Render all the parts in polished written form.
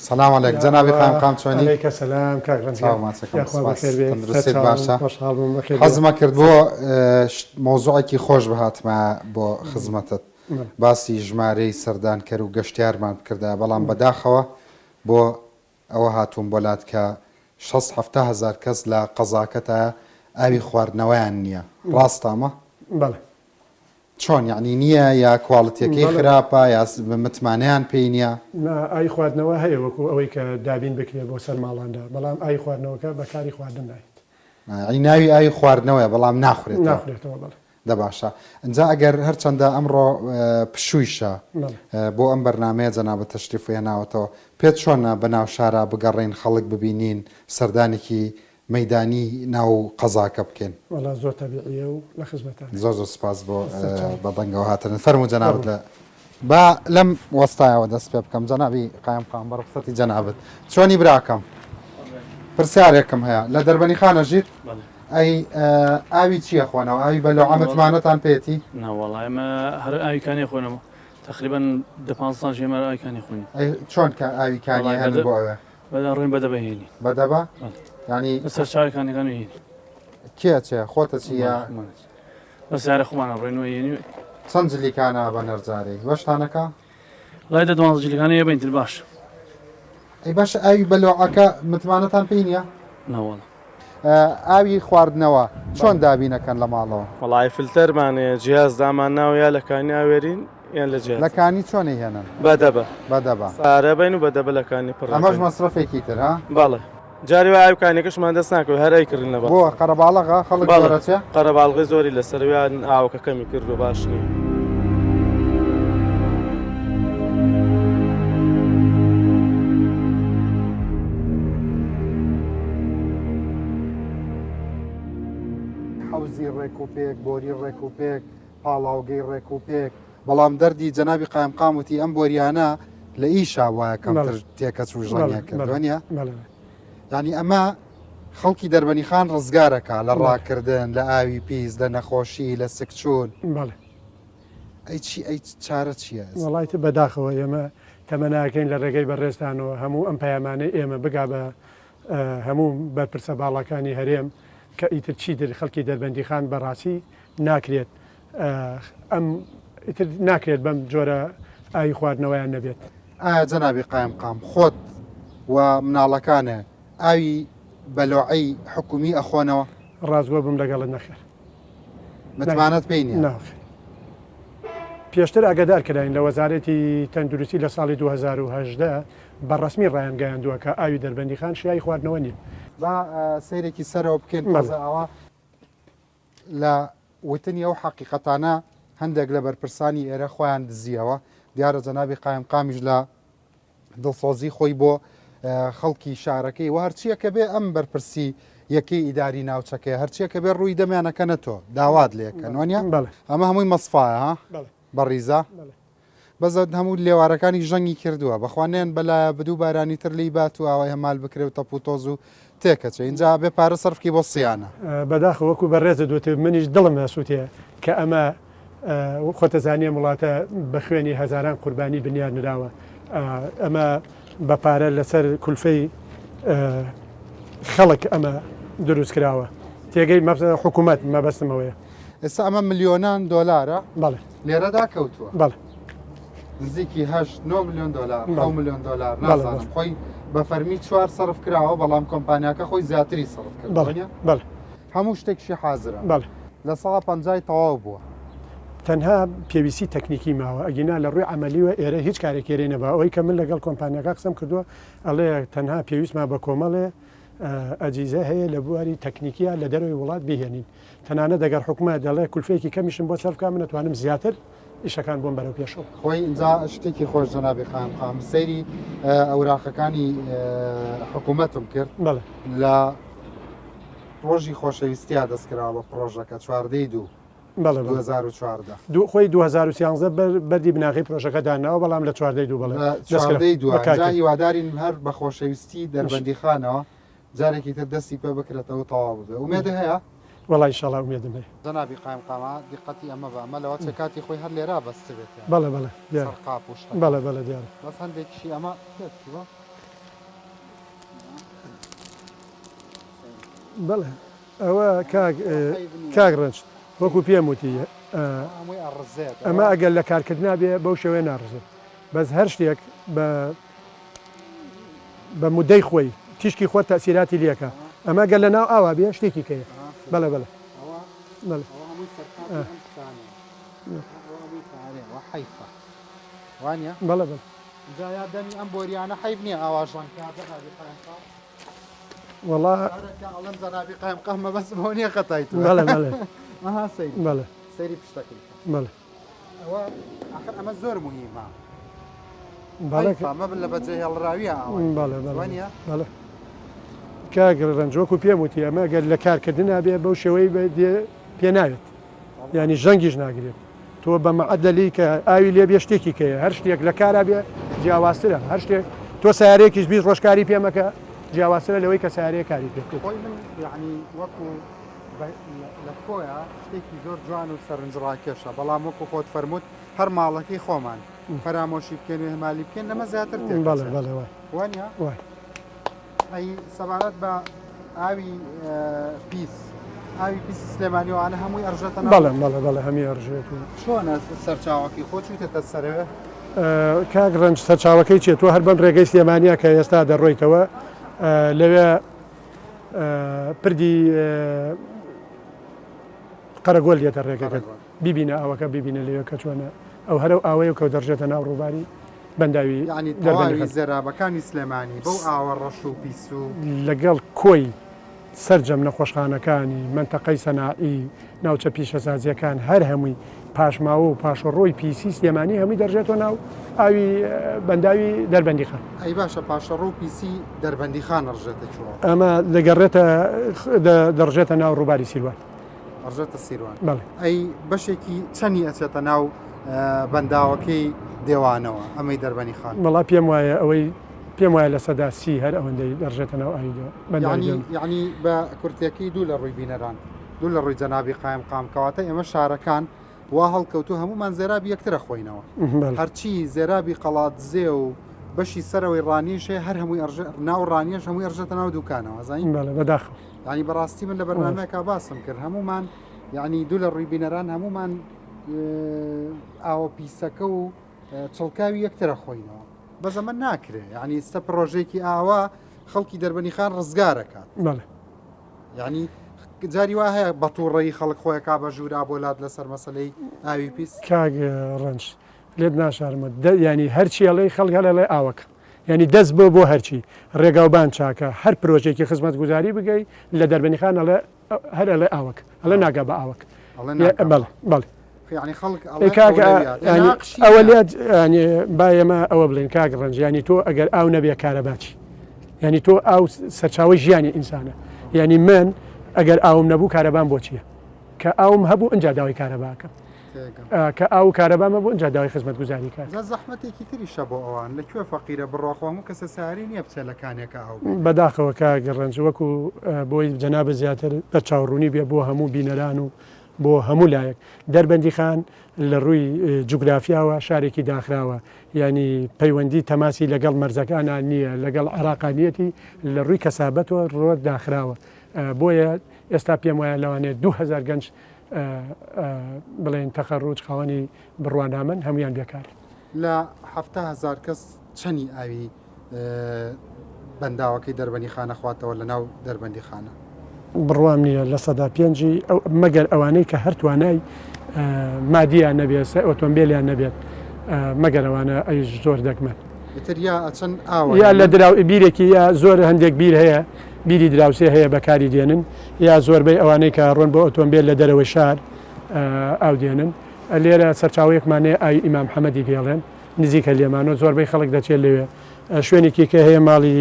سلام عليك جنابي قائم قام چۆنی؟ عليك السلام كاك رنجان ياخوان بخير بك تندرستيت باشا خوشحال بووم بخير حەزمە کرد بۆ مۆزوعێکی خۆش بهاتمە بۆ خزمەتت باسی ژمارەی سەردانکەر و گەشتیارمان بکردە بەڵام بەداخەوە بۆ ئەوە هاتووم بۆ لات کە 6-7 کەس لە قەزاکەتە ئاوی خواردنەوەیان نییە ڕاستامە؟ بەڵێ چۆن یعنی نییە یا کواڵەتیەکەی خراپە یا متمانەیان پێی نییە؟ ئای خواردنەوە هەیە وەکو ئەوەی کە دابین بکرێت بۆ سەر ماڵاندا بەڵام ئای خواردنەوەکە بەکاری خواردن نایێت ناوی ئاوی خواردنەوەیە بەڵام ناخورێتەوە بەڵێ دە باشە ئەجا ئەگەر هەرچەندە ئەمڕۆ پشوویشە بۆ ئەم بەرنمەیە جەنابەت تەشریف هێناوەتەوە پێت چۆنە بەناو شارە بگەڕین خەڵک ببینین سەردانێکی مەدانی ناو قەزاکە بکەین وەڵا زۆر تەبیعیە و لە خزمەتە زۆر سپاس بۆ بەدەنگەوە هاتن فەرموو جەنابەت لە با لەم وەستایەوە دەست پێ بکەم جەنابی قایم قام بە ڕخسەتی جەنابەت چۆنی براکەم پرسیارێکم هەیە لە دەربەنی خانە ژیت ئەی ئاوی چییە خۆنەوە ئاوی بەلەو ئەمەتمانەتان پێێتی ناوەڵای ئەمە هەر ئاویکانی خۆنەوە تقریبا 15 ژێمە ئاویکانی خۆنی چۆن کە ئاویکانی هەن بۆ ئەوێ بەدا ڕوین بەدەبهێنی بەدەبە ینی بەسەر چاوەکانیەکانی هێنی کێ چێ خۆتە چیە بەسیارە خۆمانە ڕێنەوە هێنی چەند جلیکانە بە نەرجارێک بەشتانەکە لای دە 12 جلیکانی هەیە بەینتر باش ئەی باش ئاوی بەلۆعەکە متمانەتان پێی نییە؟ ناوەڵە ئاوی خواردنەوە چۆن دابینەکەن لە ماڵەوە؟ وڵای فلتەرمانەیە جیاز دامان ناوە لەکانی ئاوێرین یان لە جیاز لەکانی چۆنی هێنن؟ بەدەبە سارە بین و بەدەبە لەکانی پڕ ئەمەش مەسرفێکی تر ها؟ بەڵێ جاری ئاوکانێکشمان دەست ناکەوت هەرای کردن لە بۆ قەرەباڵغا خەڵک بەڵەچێ قەرەباڵغی زۆری لەسەرویان ئاوکە کەمی کرد و باش نییە حوزی ڕێکوپێک بۆری ڕێکوپێک پاڵاوگەی ڕێکوپێک بەڵام دەردی جەنابی قایم قاموتی ئەم بۆریانە لە ئیشا وایە کەمتر تێکە چوژانیا کردوانە ینی ئەمە خەڵکی دەربەنی خان ڕزگارەکە لە ڕاکردن لە ئاوی پیس لە نەخۆشی لە سکچون ئەی چی ئەی چارە چییە؟ وڵایتە بەداخەوە ئێمە تەمەناکەین لە ڕێگەی بەڕێستانەوە هەموو ئەم پەیامانەی ئێمە بگا بە هەموو بەرپرسە باڵەکانی هەرێم کە ئیتر چی در خەڵکی دەربەندی خان بەڕاستی ناکرێت ئەم ئیتر ناکرێت بەم جۆرە ئاوی خواردنەوەیان نەبێت. ئایا جەنابی قایم قام خۆت و مناڵەکانە ئاوی بەلۆعەی حکومی ئەخۆنەوە؟ ڕازگۆ بم لەگەڵت نەخێر متمانەت پێی نییە؟ پێشتر ئاگادار کراین لە وەزارەتی تەندروستی لە ساڵی 2010 بەڕسمی ڕایان گەیاندووە کە ئاوی دەربەندی خان شیایی خواردنەوە نیە. با سیرێکی سەرەوە بکەین مەزەوە لە وتنی ئەو حەقیقەتانە هەندێک لە بەرپرسانی ئێرە خۆیان دزیەوە دیارە جەنابی قایم قامیش لە دڵسۆزی خۆی بۆ خەڵکی شارەکەی و هەرچیە کە بێ ئەم بەرپرسی یەکەی ئیداری ناوچەکەی هەرچیە کە بێ ڕووی دەمیانەکەنەتۆ داوات لێکەن وانە ئەمە هەمووی مەسفاە ها بەڕیزە بەزە هەموو لێوارەکانی ژەنگی کردووە بەخوانێن بەلا بدوو بارانی تر لی بات و ئەوەی هەمال بکرێت تەپوتۆز و تێکەچە اینجا بێ پارە سەرفکی بۆ سییانە بەداخە وەکو بەڕێزە دوێت منیش دڵم هەسووتەیە کە ئەمە خۆتەزانیە وڵاتە بە خوێنی هەزاران قوربانی بنیاد نراوە ئەمە بەپارە لەسەر کولفەی خەڵک ئەمە دروست کراوە تێگەی حکوومەت مەبەستمەوەیە ئێستا ئەمە ملیۆنان دۆلارە بەڵێ لێرەدا کەوتووە بەڵێ نزیکی 9 میلیۆن دلار 9 میلیۆن دلار نازانم خۆی بە فەرمی 4 سەرف کراوە بەڵام کۆمپانیاکە خۆی زیاتری سەرف کرد بەڵێ هەموو شتێکشی حازرە بەڵێ لە ساڵ 50 تەواو بووە تەنها پێویستی تەکنیکی ماوە ئەگینا لە ڕووی عملیوە ئێرە هیچ کارێکێرێ نەبا ئەوەی کە من لەگەڵ کۆمپانیەکە قسەم کردووە ئەڵێ تەنها پێویستما بە کۆمەڵێ ئەجیزە هەیە لە بواری تەکنیکیە لە دەروی وڵات بهێنین تەنانە دەگەر حکومە دەڵێ کولفەیەکی کەمیشم بۆ سەرفکە من نتوانم زیاتر ئیشەکان بۆم بەرەو پێشەوە خۆی اینجا شتێکی خۆش جەنابی قایم قام سەیری ئەوراقەکانی حکوومەتم کرد لە ڕۆژی خۆشەویستیا دەستکراوە بە پرۆژەکە 14 2014 خۆی 2013 بەردی بناغی پرۆژەکە داناوە بەڵام لە 14 هیوادارین هەر بە خۆشەویستی دەربەندی خانەوە جارێکی تر دەستی پێ بکرێتەوە تەواو ببێ ومێدە هەیە؟ وەڵای ئینشاڵڵا ومێدم هەیە. جەنابی قایم قاما دیقەتی ئەمە بە ئەمە لەوە چ کاتی خۆی هەر لێرا بەستە بێت بەڵێ بەڵێ دیارە قاپوش بەڵێ بەڵێ دیارە بەس هەندێکشی ئەمە بەڵێ ئەوە کاک ڕنج وەکو پێم وتی هەمووی ئەڕزێت ئەمە ئەگەر لە کارکردنا بێ بەو شێوەیە ناڕزێت بەس هەر شتێک بە مودەی خۆی تیشکی خۆت تەسیراتی لێکە ئەمە گەل لە ناو ئاوا بێ شتێکی کەیە بەڵێ بەڵێ بەڵێ حیفە وانە بەڵێ بەڵێ جایا دەمی ئەم بۆریانە حیب نییە ئاواژان وەڵا ئەڵم زەنابی قایم قەمە بەس بۆ نییە قەتای تو بەڵێ بەڵێ ئەها سەیری بەڵێ سەیری پشتەکەی بەڵێ ئەوە ئاخر ئەمە زۆر مهمە بەڵێ ئەمە لە بەجێ هێڵراویە بەڵێ وانە بەڵێ کاگە ڕنجۆک و پێم وتی ئەمە گەر لە کارکردنا بێ بەو شێوەی پێ ناوێت ینی ژەنگیش ناگرێت تۆ بە مەعەدەلی کە ئاوی لێ بێ شتێکی کەیە هەر شتێک لە کارا بێ جیاوازترە هەر شتێک تۆ سیارەیەکیش بیست ڕۆژکاری پێمەکە جیاوازترە لەوەی کە سیارەیە کاری پێ خۆی من یعنی وەکو لە خۆیە شتێکی زۆر جوان و سەرنجڕاکێشە بەڵام وەکو خۆت فەرمووت هەر ماڵەکەی خۆمان فەرامۆشی بکەین و هەمالی بکەین لەمە زیاتر تێک بەڵێ بەڵێ وانە وای ئەی سەبارەت بە ئاوی پیس ئاوی پیسی سلێمانیوانە هەمووی ئەرژێتە بەڵێ بەڵێ بەڵێ هەمی ئەرژێت و چۆنە سەرچاوەکەی خۆ چوویتە سەرەوە کاک ڕنج سەرچاوەکەی چێت تۆ هەر بەم ڕێگەی سلێمانیا کە ئێستا دەڕۆیتەوە لەوێ پردی قەرەگۆل دێتە ڕێگەکەت بیبینە ئەوەکە بیبینە لەوێ کە چۆنە ئەو هەرە ئاوەیە کە دەڕژێتە ناو ڕووباری بەنداوی ینی تەواوی زێرابەکانی سلێمانی بەو ئاوە ڕەش و پیس و لەگەڵ کۆی سەررجەم نەخۆشخانەکانی منتەقەی سەنائی ناوچە پیشەسازیەکان هەر هەمووی پاشماوە و پاشەڕۆی پیسی سلێمانی هەمووی دەڕژێتەوە ناو ئاوی بەنداوی دەربەندی خان ئەی باشە پاشەڕۆ و پیسی دەربەندی خان ڕژێتە چوە ئەمە دەگەڕێتە دەڕژێتە ناو ڕووباری سیروان ڕژێتە سیروان بەڵێ ئەی بەشێکی چەندی ئەچێتە ناو بەنداوەکەی دێوانەوە ئەمەی دەربەنی خان وڵا پێم وایە ئەوەی پێم وایە لە سەدا سی هەر ئەوەندەی دەڕژێتە ناو ئاویدەوە یعنی بە کورتێکی دوو لە ڕووی بینەران دوو لە ڕووی جەنابی قایم قامکەواتە ئێمە شارەکان وا هەڵکەوتو هەمومان زێرابی یەکترە خۆینەوە هەرچی زێرابی قەڵات زێ و بەشی سەرەوەی ڕانیشێ هەر هەمووی ناو ڕانیش هەمووی ئەرژێتە ناو دوکانەوە زین بەداخ ینی بەڕاستی من لە بەرنامەیەکا باسم کرد هەمومان یعنی دوو لە ڕووی بینەران هەمومان ئاوە پیسەکە و چڵکاوی یەکترە خۆینەوە بەزەمە ناکرێ ینی ئێستا پرۆژێکی ئاوا خەڵکی دەربەنی خان ڕزگارەکات ینی جاری وا هەیە بەتوڕێی خەڵک خۆیە کا بە ژوورا بۆ لات لەسەر مەسلەی ئاوی پیس کاگ ڕنج لێت ناشارمە ینی هەرچی ئەڵێ خەڵک هەڵێ لێ ئاوەکە ینی دەست بۆ هەرچی ڕێگاوبان چاکە هەر پرۆژێکی خزمەت گوزاری بگەی لە دەربەنی خان هەر ئەڵێ ئاوەکە ئەڵێ ناگا بە ئاوەک بەڵێ ینی خەڵک ئەوە لێت با ئێمە ئەوە بڵێن کاگ ڕنج ینی تۆ ئەگەر ئاو نەبێ کارەباچی ینی تۆ ئاو سەرچاوی ژیانی ئینسانە ینی من ئەگەر ئاوم نەبوو کارەبان بۆ چییە کە ئاوم هەبوو ئەجا داوای کارەباکە کە ئاو کارەبامە بۆ ئەجا داوای خزمەت گوزاری کات زەحمەتێکی تریشە بۆ ئەوان لەکوێ فەقیرە بڕۆخۆم و کەسە ساری نییە بچێلەکانێکە ئەو بەداخەوە کاگە ڕنج وەکو بۆی جەنابە زیاتر بە چاوڕوونی بێ بۆ هەموو بینەران و بۆ هەموو لایەک دەربەندی خان لە ڕووی جوگرافیاوە شارێکی داخراوە ینی پەیوەندی تەماسی لەگەڵ مەرزەکانان نییە لەگەڵ عراقانیەتی لە ڕووی کەسابەتەوە ڕۆ داخراوە بۆیە ئێستا پێم وایە لەوانێت 2000 گەنج بڵێن تەخەڕوج خاوەنی بڕوانامن هەمویان بێکار لە 700 کەس چەنی ئاوی بەنداوەکەی دەربەنی خانە خواتەوە لە ناو دەربەندی خانە بڕوام نییە لە سەدا پێنجی مەگەر ئەوانەی کە هەر توانای مادیان نەبێت ئۆتۆمبیلیان نەبێت مەگەر ئەوانە ئەی زۆر دەکمەن یا لە دراو بیرێکی یا زۆر هەندێک بیر هەیە بیری دراوسێ هەیە بەکاری دێنن یا زۆربەی ئەوانەی کە ڕۆن بۆ ئۆتۆمبیل لە دەرەوەی شار ئاو دێنن لێرە سەرچاوەیەکمانەیە ئاوی ئیمام محەممەدی پێڵێن نزیکە لێمانۆ زۆربەی خەڵک دەچێت لەوێ شوێنێکی کە هەیە ماڵی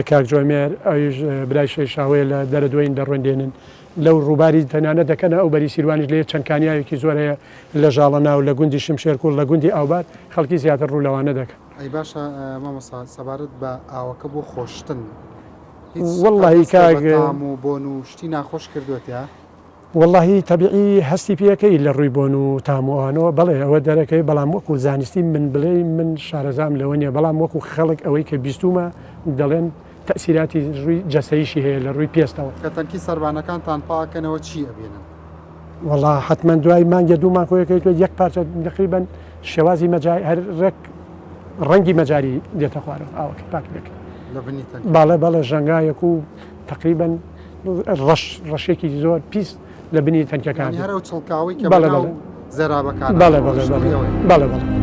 کاکجۆمێر ئەویش برای شەشاوەیە لە دەرە دوین دەڕوێندێنن لەو ڕووباری تەنانە دەکەنە ئەو بەری سیروانیش لێ چەند کانیاوێکی زۆر هەیە لە ژاڵەنا و لە گوندی شمشێرکوڵ لە گوندی ئاوبات خەڵکی زیاتر ڕوو لەوانە دەکەن ئەی باشە مامەسا سەبارەت بە ئاوەکە بۆ خۆشتن واللهی کاگ و بۆن و شتی ناخۆش کردوێتە واللهی تەبیعی هەستی پێەکەی لە ڕووی بۆن و تاموانەوە بڵێ ئەوە دەرەکەی بەڵام وەکو زانستی من بڵێ من شارەزام لەوە نیە بەڵام وەکو خەڵک ئەوەی کە بیستومە دەڵێن تەسیراتی ڕووی جەسەیشی هەیە لە ڕووی پێستەوە. کە تەنکی سەربانەکانتان پاکەنەوە چی ئەبێنن؟ وڵا حتمما دوای مانگە دوومان خۆیەکەیت یەک پارچە دەقریبەن شێوازی هەر ڕەنگی مەجاری دێتە خوارەوە ئاوەکە پاک دەکەن لە بنی تەنک باڵێ ژەنگایەک و تقریبان ڕەشێکی زۆر پیس لە بنی تەنکەکان هەرە و چڵکاوی کە بەڵێ زێرابەکان بەڵێ